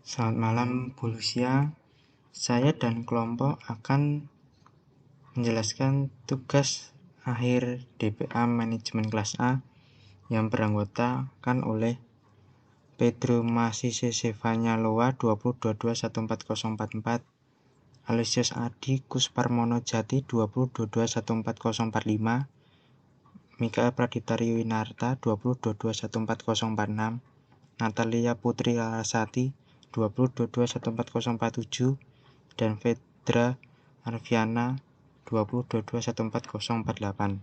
Selamat malam Bu Lucia, saya dan kelompok akan menjelaskan tugas akhir DPA Manajemen Kelas A yang beranggotakan oleh Pedro Masisesevanya Loa 20221444, Aloysius Adi Kusparmono Jati 20221445, Mikael Pradipta Winarta 20221446, Natalia Putri Larasati 20221447, dan Fedra Arviana 20221448.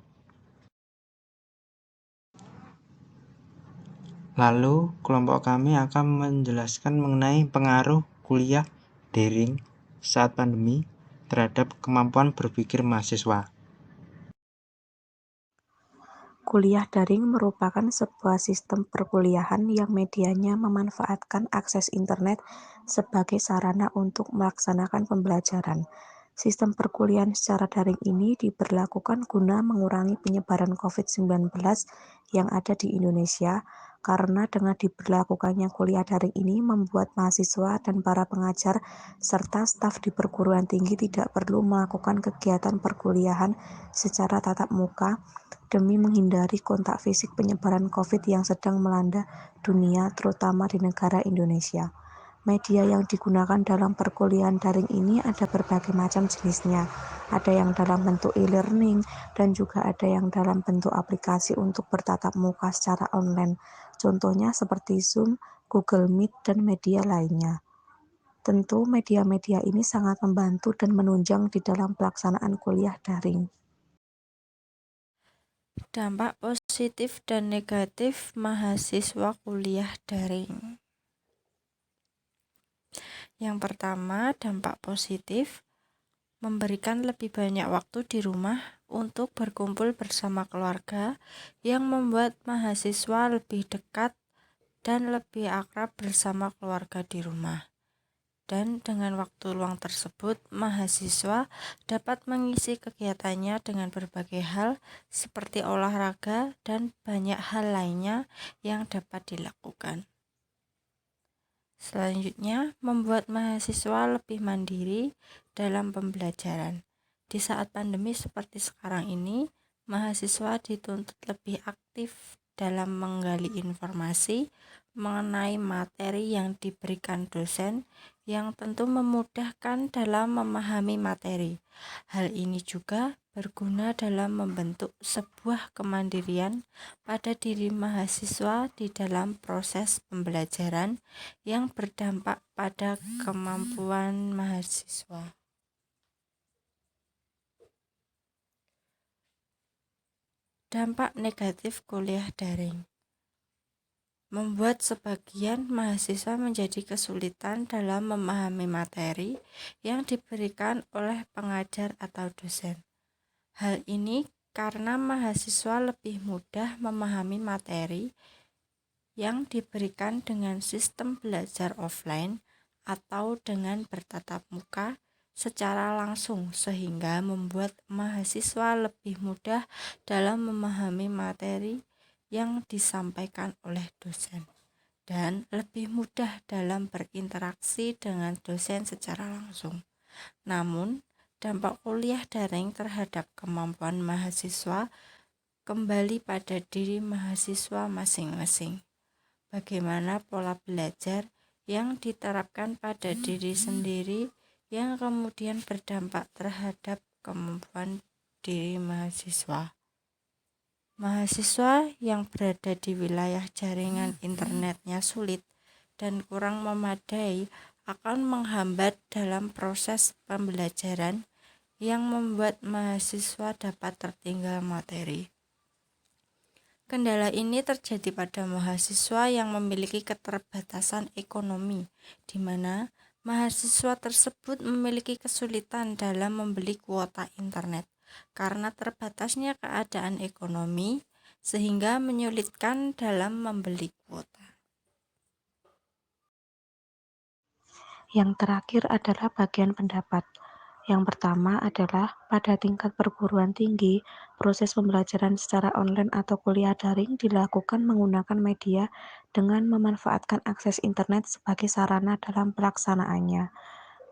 Lalu kelompok kami akan menjelaskan mengenai pengaruh kuliah daring saat pandemi terhadap kemampuan berpikir mahasiswa. Kuliah daring merupakan sebuah sistem perkuliahan yang medianya memanfaatkan akses internet sebagai sarana untuk melaksanakan pembelajaran. Sistem perkuliahan secara daring ini diberlakukan guna mengurangi penyebaran COVID-19 yang ada di Indonesia, karena dengan diberlakukannya kuliah daring ini membuat mahasiswa dan para pengajar serta staf di perguruan tinggi tidak perlu melakukan kegiatan perkuliahan secara tatap muka demi menghindari kontak fisik penyebaran COVID yang sedang melanda dunia, terutama di negara Indonesia. Media yang digunakan dalam perkuliahan daring ini ada berbagai macam jenisnya. Ada yang dalam bentuk e-learning dan juga ada yang dalam bentuk aplikasi untuk bertatap muka secara online. Contohnya seperti Zoom, Google Meet, dan media lainnya. Tentu media-media ini sangat membantu dan menunjang di dalam pelaksanaan kuliah daring. Dampak positif dan negatif mahasiswa kuliah daring. Yang pertama, dampak positif memberikan lebih banyak waktu di rumah untuk berkumpul bersama keluarga, yang membuat mahasiswa lebih dekat dan lebih akrab bersama keluarga di rumah. Dan dengan waktu luang tersebut, mahasiswa dapat mengisi kegiatannya dengan berbagai hal seperti olahraga dan banyak hal lainnya yang dapat dilakukan. Selanjutnya, membuat mahasiswa lebih mandiri dalam pembelajaran. Di saat pandemi seperti sekarang ini, mahasiswa dituntut lebih aktif dalam menggali informasi mengenai materi yang diberikan dosen, yang tentu memudahkan dalam memahami materi. Hal ini juga berguna dalam membentuk sebuah kemandirian pada diri mahasiswa di dalam proses pembelajaran yang berdampak pada kemampuan mahasiswa. Dampak negatif kuliah daring membuat sebagian mahasiswa menjadi kesulitan dalam memahami materi yang diberikan oleh pengajar atau dosen. Hal ini karena mahasiswa lebih mudah memahami materi yang diberikan dengan sistem belajar offline atau dengan bertatap muka secara langsung, sehingga membuat mahasiswa lebih mudah dalam memahami materi yang disampaikan oleh dosen dan lebih mudah dalam berinteraksi dengan dosen secara langsung. Namun, dampak kuliah daring terhadap kemampuan mahasiswa kembali pada diri mahasiswa masing-masing. Bagaimana pola belajar yang diterapkan pada diri sendiri yang kemudian berdampak terhadap kemampuan diri mahasiswa. Mahasiswa yang berada di wilayah jaringan internetnya sulit dan kurang memadai akan menghambat dalam proses pembelajaran, yang membuat mahasiswa dapat tertinggal materi. Kendala ini terjadi pada mahasiswa yang memiliki keterbatasan ekonomi, di mana mahasiswa tersebut memiliki kesulitan dalam membeli kuota internet karena terbatasnya keadaan ekonomi, sehingga menyulitkan dalam membeli kuota. Yang terakhir adalah bagian pendapat. Yang pertama adalah pada tingkat perguruan tinggi, proses pembelajaran secara online atau kuliah daring dilakukan menggunakan media dengan memanfaatkan akses internet sebagai sarana dalam pelaksanaannya.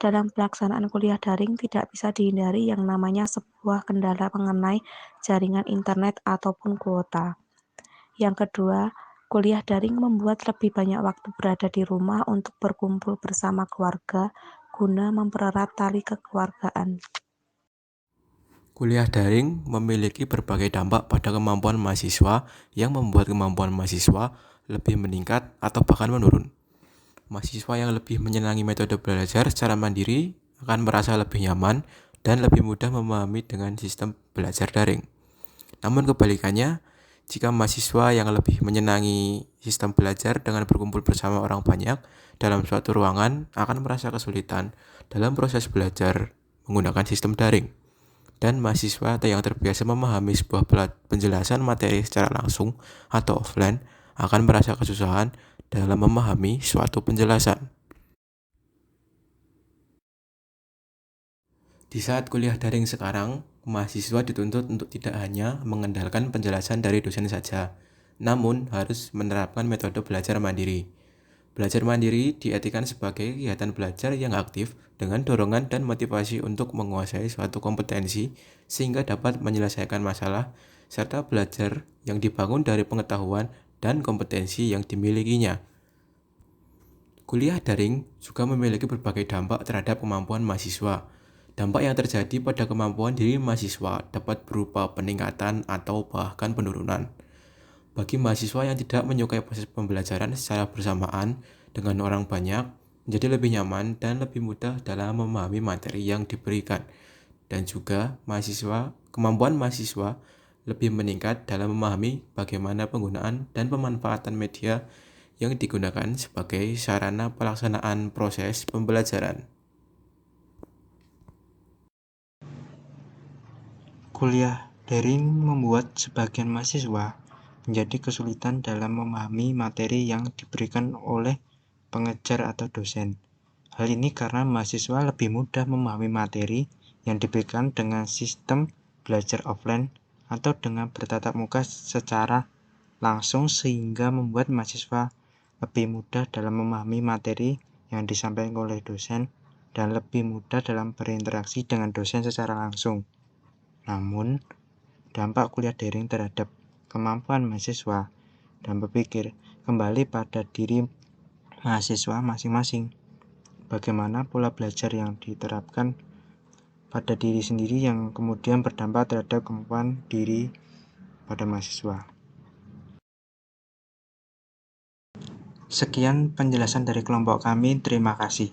Dalam pelaksanaan kuliah daring tidak bisa dihindari yang namanya sebuah kendala mengenai jaringan internet ataupun kuota. Yang kedua, kuliah daring membuat lebih banyak waktu berada di rumah untuk berkumpul bersama keluarga guna mempererat tali kekeluargaan. Kuliah daring memiliki berbagai dampak pada kemampuan mahasiswa yang membuat kemampuan mahasiswa lebih meningkat atau bahkan menurun. Mahasiswa yang lebih menyenangi metode belajar secara mandiri akan merasa lebih nyaman dan lebih mudah memahami dengan sistem belajar daring. Namun kebalikannya, jika mahasiswa yang lebih menyenangi sistem belajar dengan berkumpul bersama orang banyak dalam suatu ruangan akan merasa kesulitan dalam proses belajar menggunakan sistem daring. Dan mahasiswa yang terbiasa memahami sebuah penjelasan materi secara langsung atau offline akan merasa kesusahan dalam memahami suatu penjelasan. Di saat kuliah daring sekarang, mahasiswa dituntut untuk tidak hanya mengandalkan penjelasan dari dosen saja, namun harus menerapkan metode belajar mandiri. Belajar mandiri diartikan sebagai kegiatan belajar yang aktif dengan dorongan dan motivasi untuk menguasai suatu kompetensi sehingga dapat menyelesaikan masalah serta belajar yang dibangun dari pengetahuan dan kompetensi yang dimilikinya. Kuliah daring juga memiliki berbagai dampak terhadap kemampuan mahasiswa. Dampak yang terjadi pada kemampuan diri mahasiswa dapat berupa peningkatan atau bahkan penurunan. Bagi mahasiswa yang tidak menyukai proses pembelajaran secara bersamaan dengan orang banyak, menjadi lebih nyaman dan lebih mudah dalam memahami materi yang diberikan. Dan juga kemampuan mahasiswa lebih meningkat dalam memahami bagaimana penggunaan dan pemanfaatan media yang digunakan sebagai sarana pelaksanaan proses pembelajaran. Kuliah daring membuat sebagian mahasiswa menjadi kesulitan dalam memahami materi yang diberikan oleh pengajar atau dosen. Hal ini karena mahasiswa lebih mudah memahami materi yang diberikan dengan sistem belajar offline atau dengan bertatap muka secara langsung sehingga membuat mahasiswa lebih mudah dalam memahami materi yang disampaikan oleh dosen dan lebih mudah dalam berinteraksi dengan dosen secara langsung. Namun, dampak kuliah daring terhadap kemampuan mahasiswa dan berpikir kembali pada diri mahasiswa masing-masing. Bagaimana pola belajar yang diterapkan pada diri sendiri yang kemudian berdampak terhadap kemampuan diri pada mahasiswa. Sekian penjelasan dari kelompok kami, terima kasih.